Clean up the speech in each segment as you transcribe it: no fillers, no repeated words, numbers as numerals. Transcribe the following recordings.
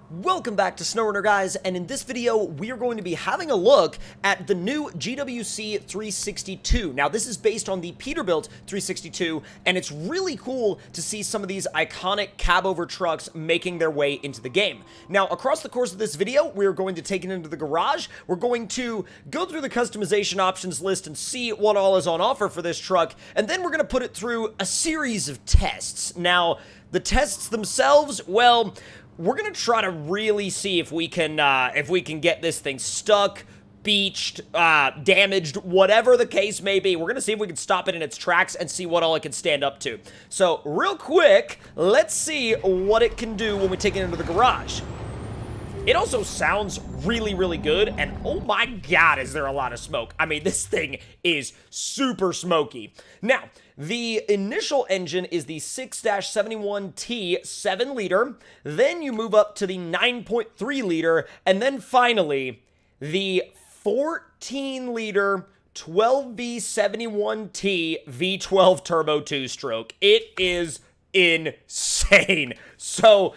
Welcome back to SnowRunner, guys, and in this video, we are going to be having a look at the new GWC 362. Now, this is based on the Peterbilt 362, and it's really cool to see some of these iconic cab-over trucks making their way into the game. Now, across the course of this video, we're going to take it into the garage. We're going to go through the customization options list and see what all is on offer for this truck, and then we're going to put it through a series of tests. Now, the tests themselves, well, we're gonna try to really see if we can get this thing stuck, beached, damaged, whatever the case may be. We're gonna see if we can stop it in its tracks and see what all it can stand up to. So, real quick, let's see what it can do when we take it into the garage. It also sounds really, really good, and oh my god, is there a lot of smoke. I mean, this thing is super smoky. Now, the initial engine is the 6-71T 7-liter, then you move up to the 9.3-liter, and then finally, the 14-liter 12V71T V12 turbo 2-stroke. It is insane. So,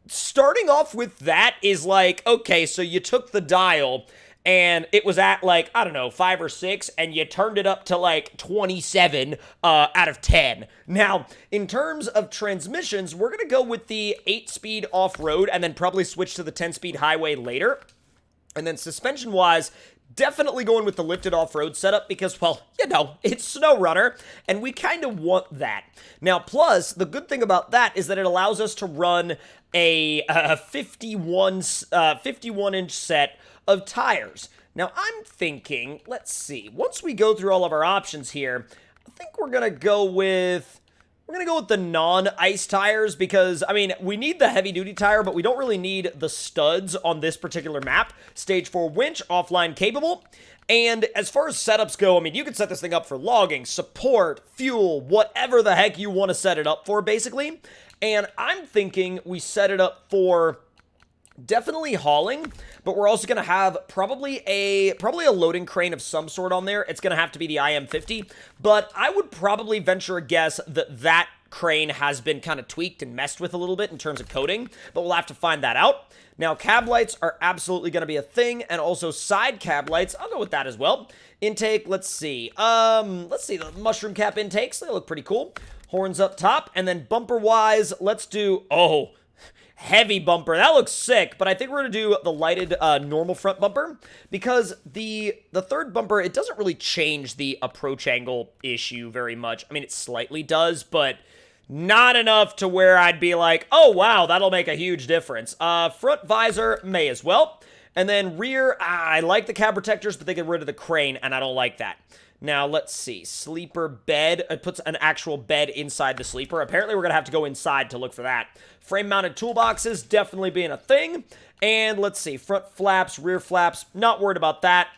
starting off with that is like, okay, so you took the dial and it was at like, I don't know, 5 or 6, and you turned it up to like 27 out of 10. Now, in terms of transmissions, we're going to go with the 8-speed off-road and then probably switch to the 10-speed highway later. And then suspension-wise, definitely going with the lifted off-road setup because, well, you know, it's SnowRunner, and we kind of want that. Now, plus, the good thing about that is that it allows us to run a 51-inch set of tires. Now, I'm thinking, let's see, once we go through all of our options here, I think we're going to go with the non-ice tires because, I mean, we need the heavy-duty tire, but we don't really need the studs on this particular map. Stage 4 winch, offline capable. And as far as setups go, I mean, you can set this thing up for logging, support, fuel, whatever the heck you want to set it up for, basically. And I'm thinking we set it up for definitely hauling, but we're also going to have probably a loading crane of some sort on there. It's going to have to be the IM50, but I would probably venture a guess that that crane has been kind of tweaked and messed with a little bit in terms of coating, but we'll have to find that out. Now, cab lights are absolutely going to be a thing, and also side cab lights. I'll go with that as well. Intake, let's see. The mushroom cap intakes, they look pretty cool. Horns up top, and then bumper-wise, let's do, heavy bumper. That looks sick, but I think we're going to do the lighted normal front bumper because the third bumper, it doesn't really change the approach angle issue very much. I mean, it slightly does, but not enough to where I'd be like, oh, wow, that'll make a huge difference. Front visor may as well. And then rear, I like the cab protectors, but they get rid of the crane, and I don't like that. Now, let's see. Sleeper bed. It puts an actual bed inside the sleeper. Apparently, we're going to have to go inside to look for that. Frame-mounted toolboxes, definitely being a thing. And let's see. Front flaps, rear flaps. Not worried about that.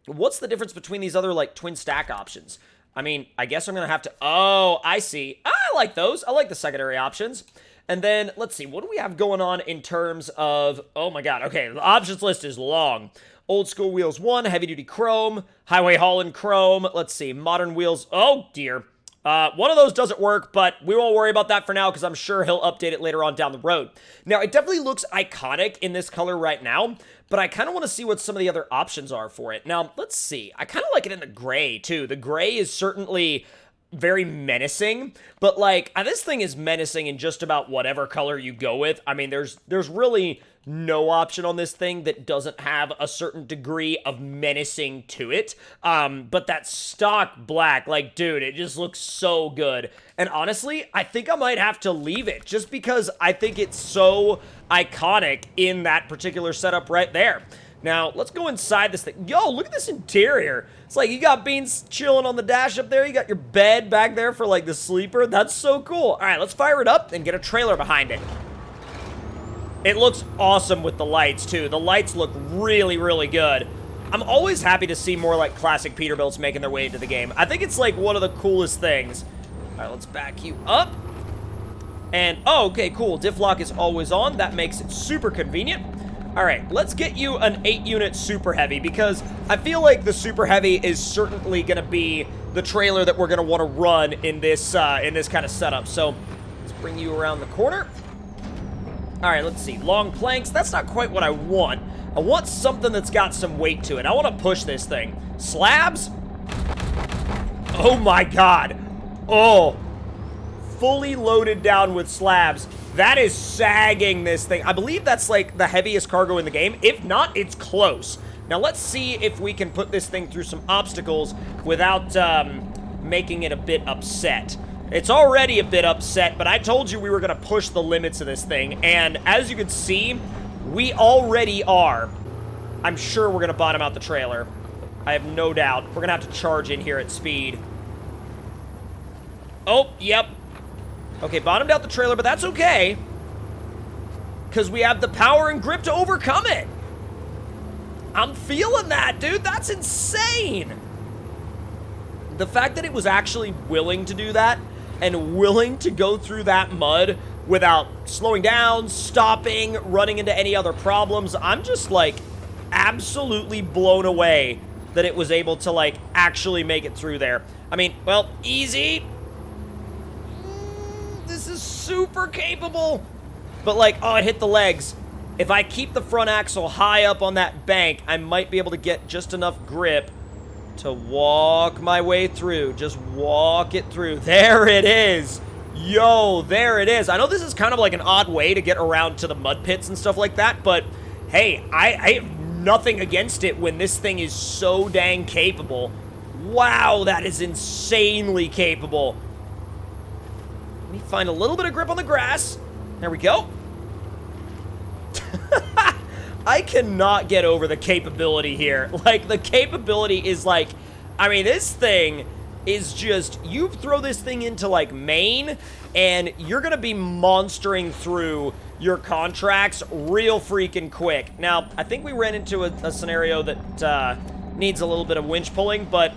What's the difference between these other, like, twin stack options? I mean, I guess I'm going to have to... Oh, I see. I like those. I like the secondary options. And then, let's see. What do we have going on in terms of... Oh, my God. Okay, the options list is long. Old school wheels 1, heavy duty chrome, highway hauling chrome, let's see, modern wheels, oh dear. One of those doesn't work, but we won't worry about that for now because I'm sure he'll update it later on down the road. Now, it definitely looks iconic in this color right now, but I kind of want to see what some of the other options are for it. Now, let's see. I kind of like it in the gray, too. The gray is certainly very menacing, but like this thing is menacing in just about whatever color you go with. I mean, there's really no option on this thing that doesn't have a certain degree of menacing to it. But that stock black, like, dude, it just looks so good. And honestly, I think I might have to leave it just because I think it's so iconic in that particular setup right there. Now, let's go inside this thing. Yo, look at this interior. It's like you got Beans chilling on the dash up there. You got your bed back there for, like, the sleeper. That's so cool. All right, let's fire it up and get a trailer behind it. It looks awesome with the lights, too. The lights look really, really good. I'm always happy to see more, like, classic Peterbilts making their way into the game. I think it's, like, one of the coolest things. All right, let's back you up. And, oh, okay, cool. Diff lock is always on. That makes it super convenient. All right, let's get you an 8-unit Super Heavy because I feel like the Super Heavy is certainly going to be the trailer that we're going to want to run in this kind of setup. So let's bring you around the corner. All right, let's see. Long planks. That's not quite what I want. I want something that's got some weight to it. I want to push this thing. Slabs? Oh my god. Oh. Fully loaded down with slabs. That is sagging this thing. I believe that's like the heaviest cargo in the game. If not, it's close. Now let's see if we can put this thing through some obstacles without making it a bit upset. It's already a bit upset, but I told you we were going to push the limits of this thing, and as you can see, we already are. I'm sure we're going to bottom out the trailer. I have no doubt. We're going to have to charge in here at speed. Oh, yep. Okay, bottomed out the trailer, but that's okay, because we have the power and grip to overcome it. I'm feeling that, dude. That's insane. The fact that it was actually willing to do that and willing to go through that mud without slowing down, stopping, running into any other problems, I'm just, like, absolutely blown away that it was able to, like, actually make it through there. I mean, well, easy. This is super capable. But, like, oh, it hit the legs. If I keep the front axle high up on that bank, I might be able to get just enough grip to walk my way through. Just walk it through. There it is. Yo, there it is. I know this is kind of like an odd way to get around to the mud pits and stuff like that, but hey, I have nothing against it when this thing is so dang capable. Wow, that is insanely capable. Let me find a little bit of grip on the grass. There we go. I cannot get over the capability here. Like, the capability is like, I mean, this thing is just, you throw this thing into, like, Maine, and you're gonna be monstering through your contracts real freaking quick. Now, I think we ran into a scenario that needs a little bit of winch pulling, but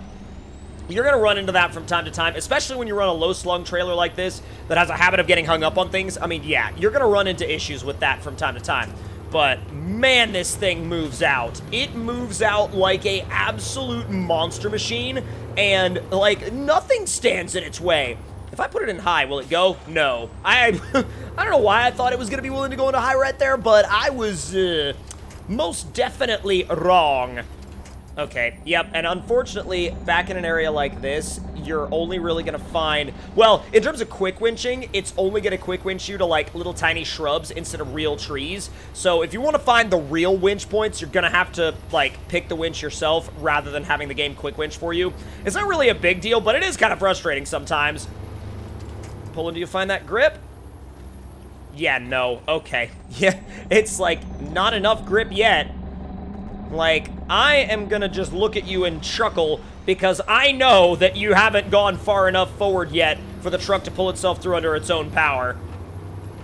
you're gonna run into that from time to time, especially when you run a low-slung trailer like this that has a habit of getting hung up on things. I mean, yeah, you're gonna run into issues with that from time to time. But, man, this thing moves out. It moves out like a absolute monster machine, and, like, nothing stands in its way. If I put it in high, will it go? No. I don't know why I thought it was going to be willing to go into high right there, but I was, most definitely wrong. Okay, yep, and unfortunately, back in an area like this, you're only really gonna find, well, in terms of quick winching, it's only gonna quick winch you to, like, little tiny shrubs instead of real trees. So if you want to find the real winch points, you're gonna have to, like, pick the winch yourself rather than having the game quick winch for you. It's not really a big deal, but it is kind of frustrating sometimes. Pull until you find that grip. Yeah, no, okay. Yeah, it's, like, not enough grip yet. Like, I am gonna just look at you and chuckle because I know that you haven't gone far enough forward yet for the truck to pull itself through under its own power.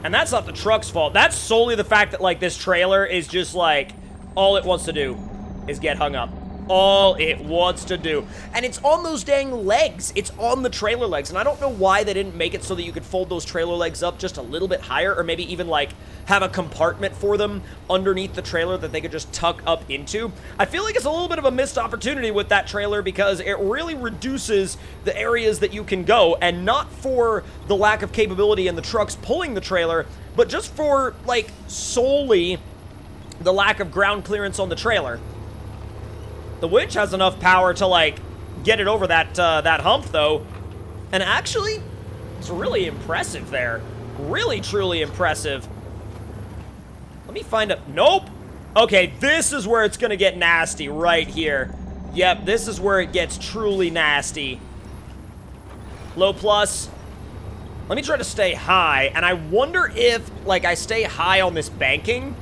And that's not the truck's fault. That's solely the fact that, like, this trailer is just, like, all it wants to do is get hung up. All it wants to do. And it's on those dang legs. It's on the trailer legs. And I don't know why they didn't make it so that you could fold those trailer legs up just a little bit higher, or maybe even, like, have a compartment for them underneath the trailer that they could just tuck up into. I feel like it's a little bit of a missed opportunity with that trailer because it really reduces the areas that you can go, and not for the lack of capability in the trucks pulling the trailer, but just for, like, solely the lack of ground clearance on the trailer. The winch has enough power to, like, get it over that that hump, though. And actually, it's really impressive there. Really, truly impressive. Let me find a... Nope! Okay, this is where it's gonna get nasty, right here. Yep, this is where it gets truly nasty. Low plus. Let me try to stay high, and I wonder if, like, I stay high on this banking,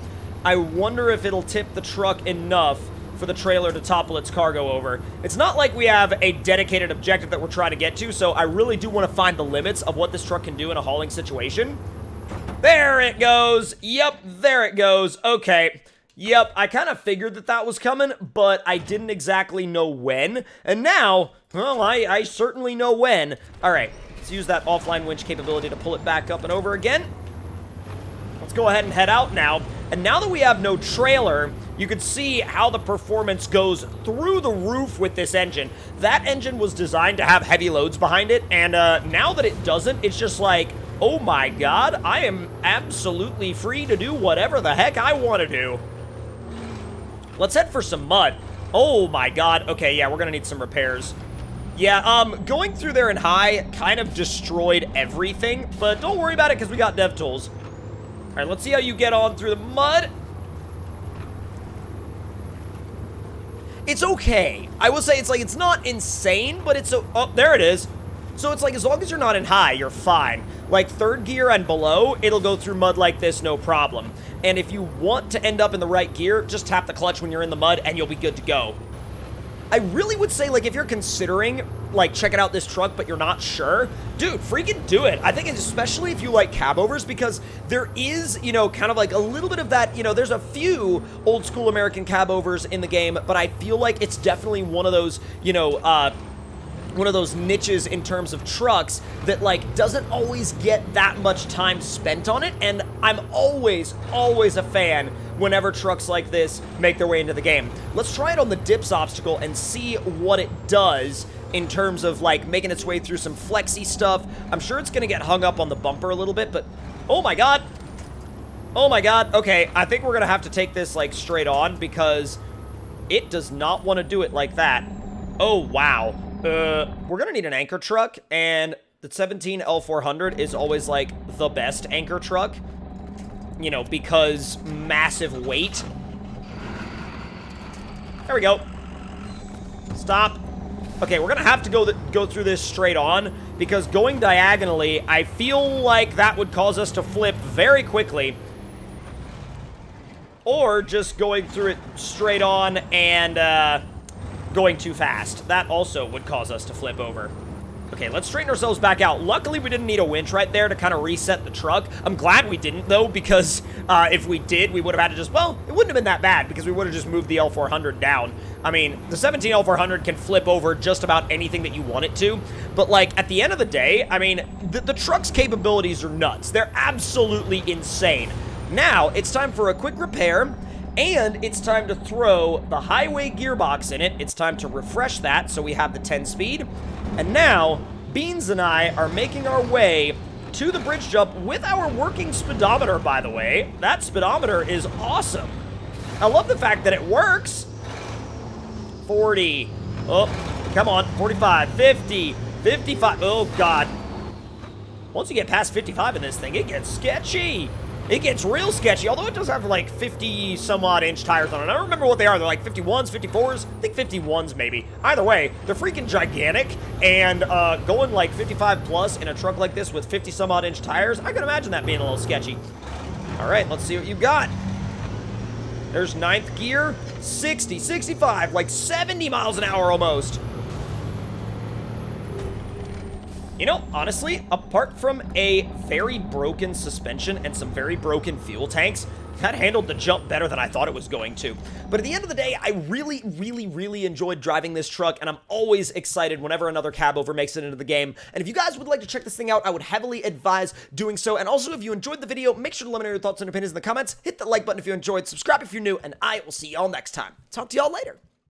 I wonder if it'll tip the truck enough for the trailer to topple its cargo over. It's not like we have a dedicated objective that we're trying to get to, so I really do want to find the limits of what this truck can do in a hauling situation. There it goes. Yep, there it goes. Okay. Yep, I kind of figured that that was coming, but I didn't exactly know when. And now, well, I certainly know when. All right, let's use that offline winch capability to pull it back up and over again. Let's go ahead and head out now. And now that we have no trailer, you can see how the performance goes through the roof with this engine. That engine was designed to have heavy loads behind it, and now that it doesn't, it's just like, Oh my god, I am absolutely free to do whatever the heck I want to do. Let's head for some mud. Oh my god. Okay, yeah, we're gonna need some repairs. Yeah, going through there in high kind of destroyed everything, but don't worry about it because we got dev tools. All right, let's see how you get on through the mud. It's okay. I will say it's like, it's not insane, but it's, oh, there it is. So it's like, as long as you're not in high, you're fine. Like third gear and below, it'll go through mud like this, no problem. And if you want to end up in the right gear, just tap the clutch when you're in the mud and you'll be good to go. I really would say, like, if you're considering, like, checking out this truck, but you're not sure, dude, freaking do it. I think especially if you like cab overs, because there is, you know, kind of like a little bit of that, you know, there's a few old school American cab overs in the game, but I feel like it's definitely one of those, you know, one of those niches in terms of trucks that, like, doesn't always get that much time spent on it, and I'm always a fan whenever trucks like this make their way into the game. Let's try it on the dips obstacle and see what it does in terms of, like, making its way through some flexy stuff. I'm sure it's gonna get hung up on the bumper a little bit, but oh my god. Oh my god. Okay, I think we're gonna have to take this, like, straight on because it does not want to do it like that. Oh, wow. We're gonna need an anchor truck, and the 17 L400 is always, like, the best anchor truck. You know, because massive weight. There we go. Stop. Okay, we're gonna have to go through this straight on, because going diagonally, I feel like that would cause us to flip very quickly. Or just going through it straight on and, going too fast. That also would cause us to flip over. Okay, let's straighten ourselves back out. Luckily, we didn't need a winch right there to kind of reset the truck. I'm glad we didn't, though, because if we did, we would have had to just, well, it wouldn't have been that bad because we would have just moved the L400 down. I mean, the 17 L400 can flip over just about anything that you want it to, but, like, at the end of the day, I mean, the truck's capabilities are nuts. They're absolutely insane. Now, it's time for a quick repair, and it's time to throw the highway gearbox in it. It's time to refresh that so we have the 10-speed. And now, Beans and I are making our way to the bridge jump with our working speedometer, by the way. That speedometer is awesome. I love the fact that it works. 40. Oh, come on. 45, 50, 55. Oh, God. Once you get past 55 in this thing, it gets sketchy. It gets real sketchy, although it does have like 50 some odd inch tires on it. I don't remember what they are. They're like 51s, 54s? I think 51s maybe. Either way, they're freaking gigantic, and going like 55 plus in a truck like this with 50 some odd inch tires, I can imagine that being a little sketchy. All right, let's see what you got. There's 9th gear, 60, 65, like 70 miles an hour almost. You know, honestly, apart from a very broken suspension and some very broken fuel tanks, that handled the jump better than I thought it was going to. But at the end of the day, I really enjoyed driving this truck, and I'm always excited whenever another cab over makes it into the game. And if you guys would like to check this thing out, I would heavily advise doing so. And also, if you enjoyed the video, make sure to let me know your thoughts and opinions in the comments. Hit the like button if you enjoyed, subscribe if you're new, and I will see y'all next time. Talk to y'all later.